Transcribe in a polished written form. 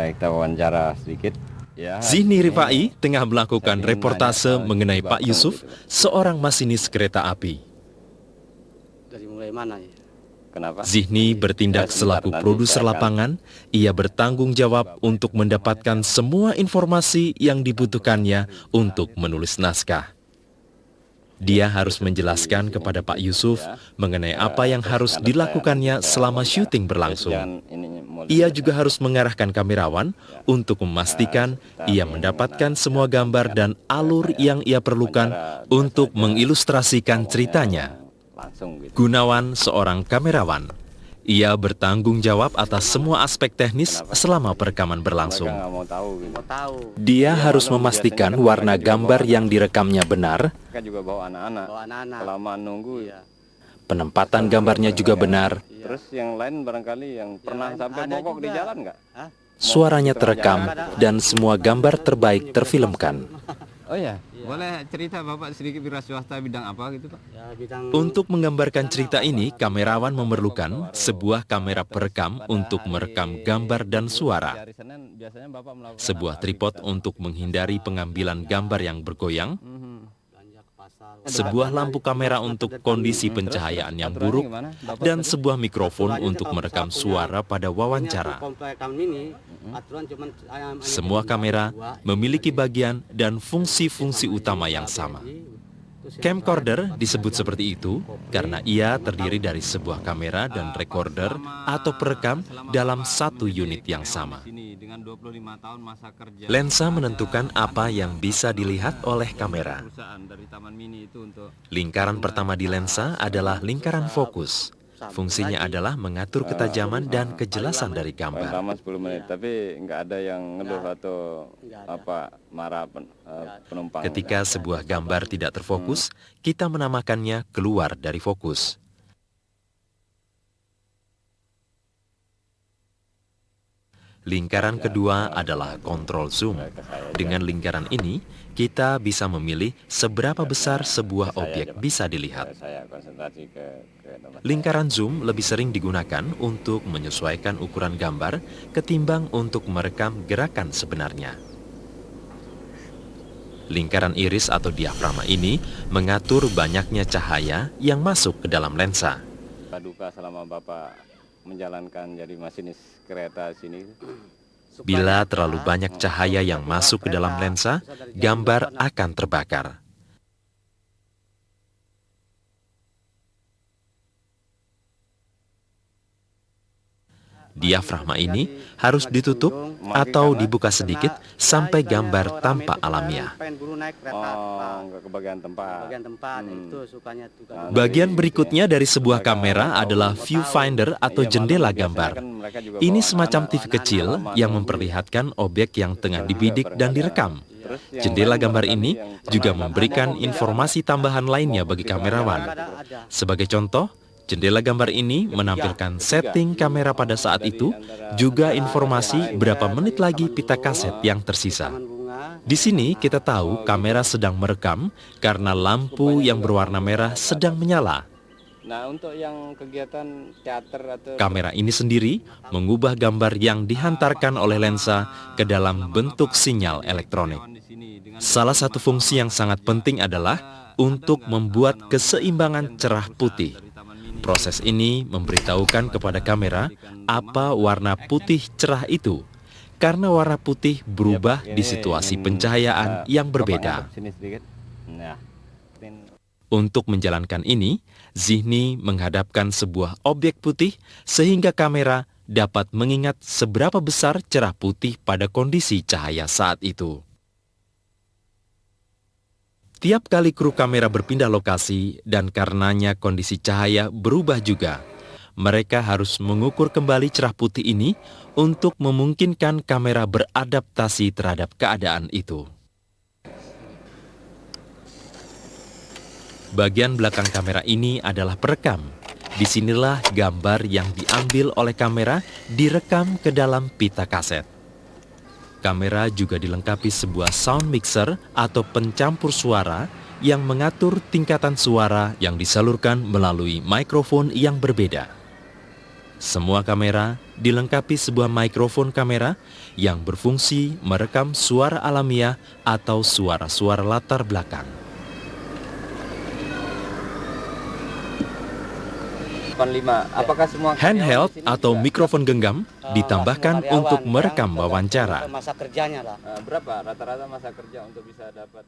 kita wawancara sedikit. Ya, Zihni Rifai tengah melakukan reportase mengenai Pak Yusuf, seorang masinis kereta api. Dari mulai mana ya? Kenapa? Zihni bertindak selaku produser lapangan. Ia bertanggung jawab untuk mendapatkan semua informasi yang dibutuhkannya untuk menulis naskah. Dia harus menjelaskan kepada Pak Yusuf mengenai apa yang harus dilakukannya selama syuting berlangsung. Ia juga harus mengarahkan kamerawan untuk memastikan ia mendapatkan semua gambar dan alur yang ia perlukan untuk mengilustrasikan ceritanya. Gunawan seorang kamerawan. Ia bertanggung jawab atas semua aspek teknis selama perekaman berlangsung. Dia harus memastikan warna gambar yang direkamnya benar, juga bawa anak-anak. Selama nunggu ya. Penempatan gambarnya juga benar. Terus yang lain barangkali yang pernah sampai mogok di jalan nggak? Suaranya terekam dan semua gambar terbaik terfilmkan. Oh ya, boleh cerita Bapak sedikit wira swasta bidang apa gitu Pak? Ya, bidang Untuk menggambarkan cerita ini, kamerawan memerlukan sebuah kamera perekam untuk merekam gambar dan suara, Hari Senin biasanya Bapak melakukan sebuah tripod untuk menghindari pengambilan gambar yang bergoyang, belanja ke pasar. sebuah lampu kamera untuk kondisi pencahayaan yang buruk, dan sebuah mikrofon untuk merekam suara pada wawancara. Komplek kami ini aturan cuman Semua kamera memiliki bagian dan fungsi-fungsi utama yang sama. Camcorder disebut seperti itu karena ia terdiri dari sebuah kamera dan recorder atau perekam dalam satu unit yang sama. Lensa menentukan apa yang bisa dilihat oleh kamera. Lingkaran pertama di lensa adalah lingkaran fokus. Fungsinya adalah mengatur ketajaman dan kejelasan dari gambar. Lama 10 menit, tapi nggak ada yang ngeluh atau apa marah penumpang. Ketika sebuah gambar tidak terfokus, kita menamakannya keluar dari fokus. Lingkaran kedua adalah kontrol zoom. Dengan lingkaran ini, kita bisa memilih seberapa besar sebuah objek bisa dilihat. Saya konsentrasi ke nomor. Lingkaran zoom lebih sering digunakan untuk menyesuaikan ukuran gambar ketimbang untuk merekam gerakan sebenarnya. Lingkaran iris atau diafragma ini mengatur banyaknya cahaya yang masuk ke dalam lensa. Duka selama Bapak menjalankan jadi masinis kereta sini. Bila terlalu banyak cahaya yang masuk ke dalam lensa, gambar akan terbakar. Diafragma ini harus ditutup atau dibuka sedikit sampai gambar tampak alamiah. Pengen buru naik kereta Oh, nggak ke bagian tempat. bagian tempat itu sukanya tuh kan. Bagian berikutnya dari sebuah kamera adalah viewfinder atau jendela gambar. Ini semacam TV kecil yang memperlihatkan objek yang tengah dibidik dan direkam. Jendela gambar ini juga memberikan informasi tambahan lainnya bagi kamerawan. Sebagai contoh, jendela gambar ini menampilkan setting kamera pada saat itu, juga informasi berapa menit lagi pita kaset yang tersisa. Di sini kita tahu kamera sedang merekam karena lampu yang berwarna merah sedang menyala. Nah, untuk yang kegiatan teater atau Kamera ini sendiri mengubah gambar yang dihantarkan oleh lensa ke dalam bentuk sinyal elektronik. Salah satu fungsi yang sangat penting adalah untuk membuat keseimbangan cerah putih. Proses ini memberitahukan kepada kamera apa warna putih cerah itu, karena warna putih berubah di situasi pencahayaan yang berbeda. Sini sedikit. Nah, Untuk menjalankan ini, Zihni menghadapkan sebuah objek putih sehingga kamera dapat mengingat seberapa besar cerah putih pada kondisi cahaya saat itu. Tiap kali kru kamera berpindah lokasi dan karenanya kondisi cahaya berubah juga, mereka harus mengukur kembali cerah putih ini untuk memungkinkan kamera beradaptasi terhadap keadaan itu. Bagian belakang kamera ini adalah perekam. Disinilah gambar yang diambil oleh kamera direkam ke dalam pita kaset. Kamera juga dilengkapi sebuah sound mixer atau pencampur suara yang mengatur tingkatan suara yang disalurkan melalui mikrofon yang berbeda. Semua kamera dilengkapi sebuah mikrofon kamera yang berfungsi merekam suara alamiah atau suara-suara latar belakang. Apakah semua Handheld atau mikrofon genggam ditambahkan untuk merekam wawancara. Masa kerjanya lah. berapa rata-rata masa kerja untuk bisa dapat